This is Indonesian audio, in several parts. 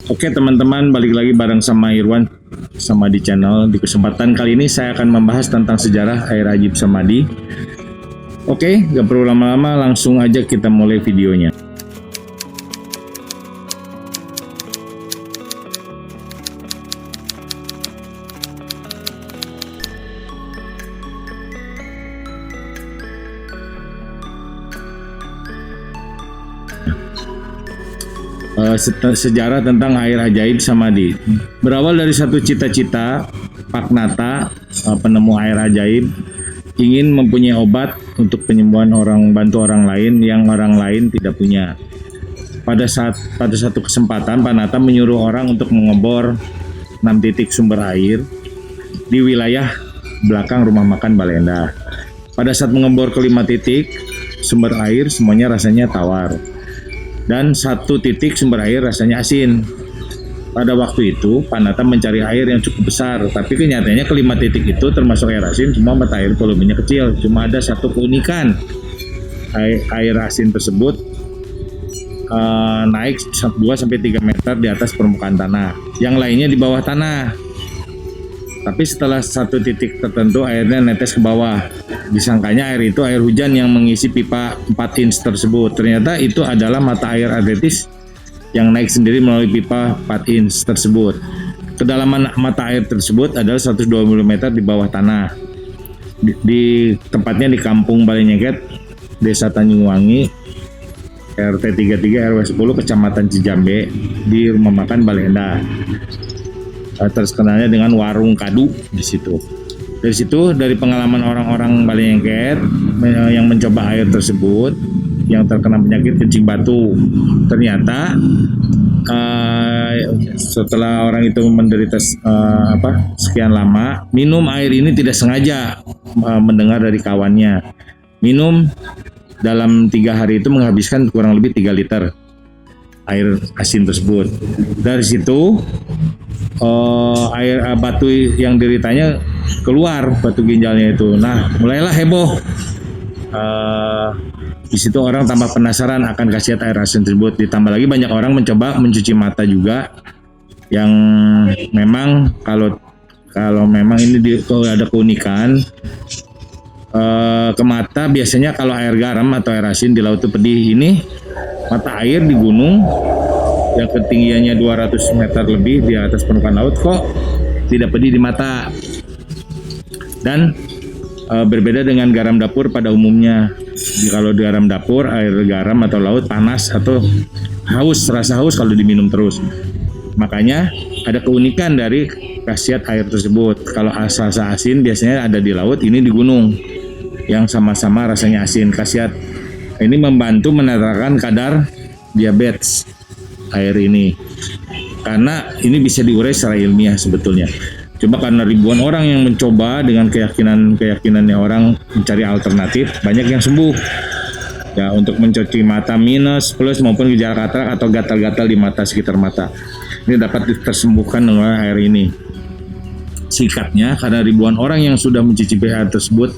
Oke teman-teman, balik lagi bareng sama Irwan sama di channel. Di kesempatan kali ini saya akan membahas tentang sejarah air Ajib Samadhi. Oke, gak perlu lama-lama, langsung aja kita mulai videonya. Sejarah tentang air ajaib Samadhi berawal dari satu cita-cita Pak Nata, penemu air ajaib, ingin mempunyai obat untuk penyembuhan orang, bantu orang lain yang orang lain tidak punya. Pada satu kesempatan Pak Nata menyuruh orang untuk mengebor 6 titik sumber air di wilayah belakang rumah makan Balenda. Pada saat mengebor ke 5 titik sumber air, semuanya rasanya tawar. Dan 1 titik sumber air rasanya asin. Pada waktu itu, Pak Nata mencari air yang cukup besar, tapi kenyataannya ke 5 titik itu termasuk air asin, cuma mata air volumenya kecil. Cuma ada satu keunikan, air asin tersebut naik 2-3 meter di atas permukaan tanah. Yang lainnya di bawah tanah. Tapi setelah 1 titik tertentu airnya netes ke bawah. Disangkanya air itu air hujan yang mengisi pipa 4 inch tersebut. Ternyata itu adalah mata air atletis yang naik sendiri melalui pipa 4 inch tersebut. Kedalaman mata air tersebut adalah 102 mm di bawah tanah. Di tempatnya di Kampung Balenyeket, Desa Tanjung Wangi, RT 33 RW 10 Kecamatan Cijambe, di rumah makan Balenda. Terkenalnya dengan warung kadu di situ. Dari situ, dari pengalaman orang-orang Balenyeket yang mencoba air tersebut yang terkena penyakit kencing batu, ternyata setelah orang itu menderita sekian lama, minum air ini tidak sengaja mendengar dari kawannya. Minum dalam 3 hari itu menghabiskan kurang lebih 3 liter air asin tersebut. Dari situ air batu yang deritanya keluar, batu ginjalnya itu. Nah, mulailah heboh. Di situ orang tambah penasaran akan khasiat air asin tersebut. Ditambah lagi banyak orang mencoba mencuci mata juga, yang memang kalau memang ini ada keunikan ke mata. Biasanya kalau air garam atau air asin di laut itu pedih, ini mata air di gunung yang ketinggiannya 200 meter lebih di atas permukaan laut kok tidak pedih di mata. Dan berbeda dengan garam dapur pada umumnya. Kalau di garam dapur, air garam atau laut panas atau haus, rasa haus kalau diminum terus. Makanya ada keunikan dari khasiat air tersebut. Kalau rasa asin biasanya ada di laut, ini di gunung yang sama-sama rasanya asin. Khasiat ini membantu menetralkan kadar diabetes air ini, karena ini bisa diurai secara ilmiah sebetulnya. Cuma karena ribuan orang yang mencoba dengan keyakinannya orang mencari alternatif, banyak yang sembuh. Ya, untuk mencuci mata minus, plus maupun gejala katarak atau gatal-gatal di mata, sekitar mata, ini dapat tersembuhkan dengan air ini. Singkatnya, karena ribuan orang yang sudah mencicipi air tersebut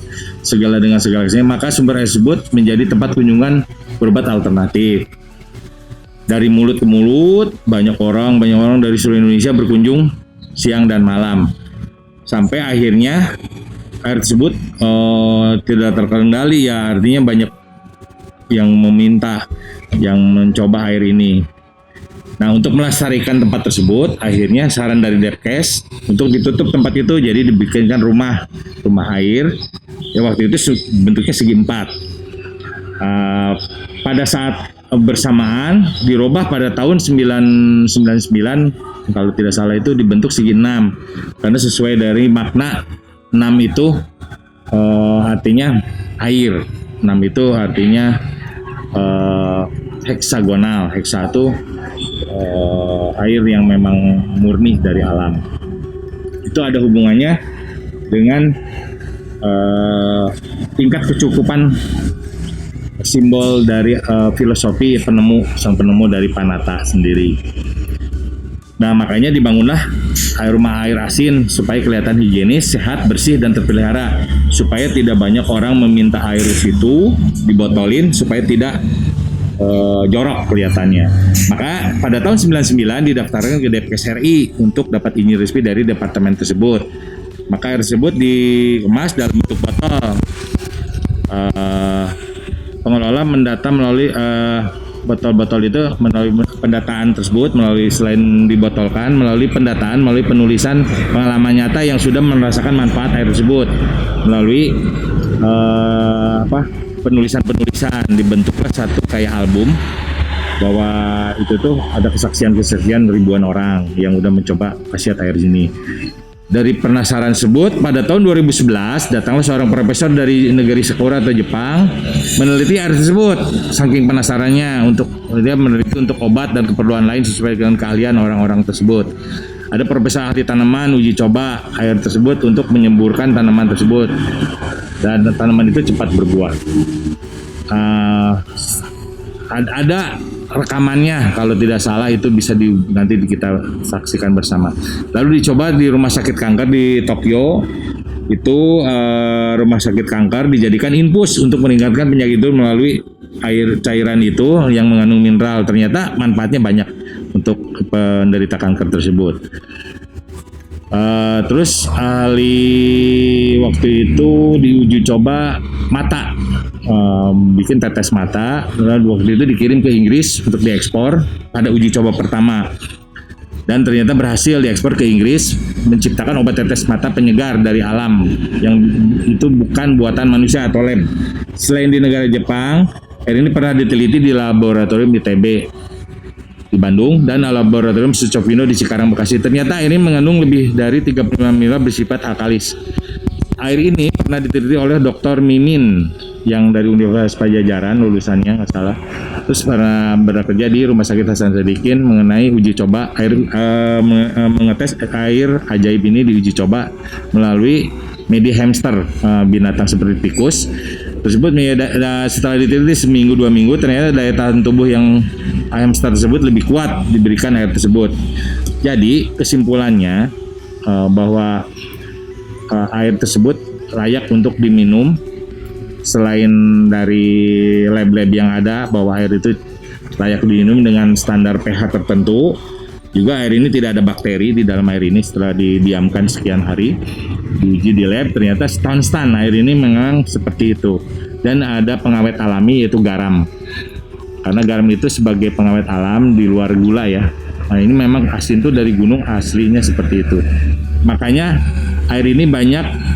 dengan segala kesenangan, maka sumber air tersebut menjadi tempat kunjungan berobat alternatif. Dari mulut ke mulut, banyak orang dari seluruh Indonesia berkunjung siang dan malam. Sampai akhirnya air tersebut tidak terkendali, ya artinya banyak yang meminta, yang mencoba air ini. Nah, untuk melestarikan tempat tersebut, akhirnya saran dari Depkes untuk ditutup tempat itu, jadi dibikinkan rumah air. Ya, waktu itu bentuknya segi 4. Pada saat bersamaan dirubah pada tahun 999, kalau tidak salah itu dibentuk segi 6, karena sesuai dari makna 6 itu artinya air, 6 itu artinya heksagonal. Heksa itu air yang memang murni dari alam. Itu ada hubungannya dengan tingkat kecukupan, simbol dari filosofi sang penemu dari Pak Nata sendiri. Nah, makanya dibangunlah rumah air asin supaya kelihatan higienis, sehat, bersih, dan terpelihara, supaya tidak banyak orang meminta air itu dibotolin, supaya tidak jorok kelihatannya. Maka pada tahun 99 didaftarkan ke Depkes RI untuk dapat izin resmi dari departemen tersebut. Maka air tersebut dikemas dalam bentuk botol. Pengelola mendata melalui botol-botol itu, melalui pendataan tersebut, melalui selain dibotolkan, melalui pendataan, melalui penulisan pengalaman nyata yang sudah merasakan manfaat air tersebut, melalui penulisan dibentuklah satu kayak album bahwa itu tuh ada kesaksian ribuan orang yang udah mencoba khasiat air ini. Dari penasaran tersebut, pada tahun 2011 datanglah seorang profesor dari negeri Sakura atau Jepang meneliti air tersebut. Saking penasarannya, dia meneliti untuk obat dan keperluan lain sesuai dengan keahlian orang-orang tersebut. Ada profesor ahli tanaman uji coba air tersebut untuk menyemburkan tanaman tersebut, dan tanaman itu cepat berbuah. Ada rekamannya, kalau tidak salah itu bisa nanti kita saksikan bersama. Lalu dicoba di rumah sakit kanker di Tokyo. Itu rumah sakit kanker dijadikan infus untuk meningkatkan penyakit itu melalui air cairan itu yang mengandung mineral. Ternyata manfaatnya banyak untuk penderita kanker tersebut. Terus ahli waktu itu diuji coba mata, bikin tetes mata, lalu waktu itu dikirim ke Inggris untuk diekspor pada uji coba pertama, dan ternyata berhasil diekspor ke Inggris, menciptakan obat tetes mata penyegar dari alam yang itu bukan buatan manusia atau lab. Selain di negara Jepang, air ini pernah diteliti di laboratorium ITB di Bandung dan laboratorium Sucovino di Cikarang, Bekasi. Ternyata air ini mengandung lebih dari 35 mineral bersifat alkalis. Air ini pernah diteliti oleh Dr. Mimin yang dari Universitas Pajajaran, lulusannya nggak salah. Terus pernah bekerja di Rumah Sakit Hasan Sadikin mengenai uji coba air, mengetes air ajaib ini diuji coba melalui media hamster, binatang seperti tikus. Tersebut setelah diteliti seminggu 2 minggu, ternyata daya tahan tubuh yang hamster tersebut lebih kuat diberikan air tersebut. Jadi kesimpulannya bahwa air tersebut layak untuk diminum. Selain dari lab-lab yang ada bahwa air itu layak diminum dengan standar pH tertentu, juga air ini tidak ada bakteri di dalam air ini. Setelah didiamkan sekian hari, diuji di lab, ternyata konstan air ini memang seperti itu. Dan ada pengawet alami yaitu garam, karena garam itu sebagai pengawet alam di luar gula ya. Nah ini memang asin tuh dari gunung aslinya seperti itu. Makanya air ini banyak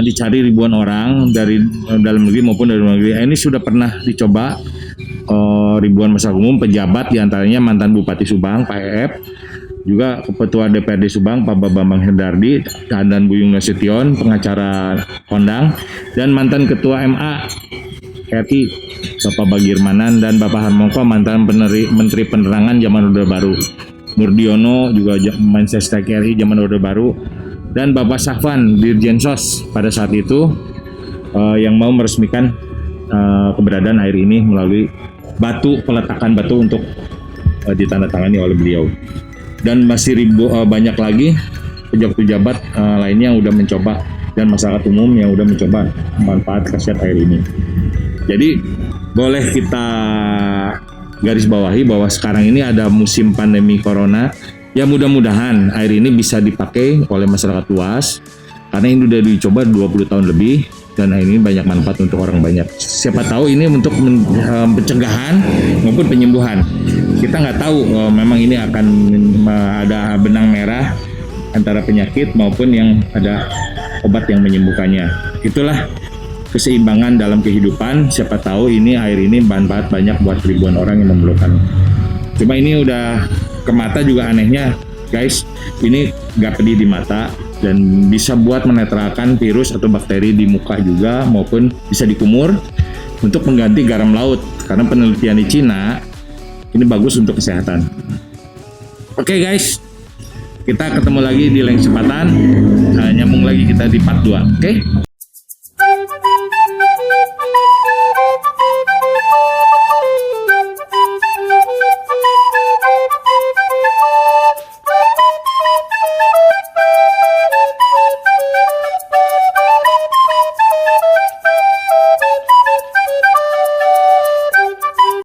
dicari ribuan orang dari dalam negeri maupun dari luar negeri. Ini sudah pernah dicoba ribuan masyarakat umum, pejabat, diantaranya mantan Bupati Subang Pak Eep, juga Ketua DPRD Subang Pak Bambang Hendardi, dan Buyung Nasution, pengacara kondang, dan mantan Ketua MA RI Bapak Bagirmanan, dan Bapak Harmoko, mantan Menteri Penerangan zaman Orde Baru, Murdiono juga Mensesnek RI zaman Orde Baru, dan Bapak Safwan Dirjen Sos pada saat itu yang mau meresmikan keberadaan air ini melalui peletakan batu untuk ditandatangani oleh beliau. Dan masih banyak lagi pejabat-pejabat lainnya yang udah mencoba, dan masyarakat umum yang udah mencoba manfaat khasiat air ini. Jadi boleh kita garis bawahi bahwa sekarang ini ada musim pandemi corona. Ya mudah-mudahan air ini bisa dipakai oleh masyarakat luas, karena ini sudah dicoba 20 tahun lebih dan air ini banyak manfaat untuk orang banyak. Siapa tahu ini untuk pencegahan maupun penyembuhan. Kita nggak tahu memang ini akan ada benang merah antara penyakit maupun yang ada obat yang menyembuhkannya. Itulah keseimbangan dalam kehidupan. Siapa tahu ini air ini manfaat banyak buat ribuan orang yang memerlukan. Cuma ini udah ke mata juga anehnya guys, ini nggak pedih di mata dan bisa buat menetralkan virus atau bakteri di muka juga, maupun bisa dikumur untuk mengganti garam laut, karena penelitian di Cina ini bagus untuk kesehatan. Oke guys, kita ketemu lagi di lain kesempatan, nyambung lagi kita di part 2. Oke?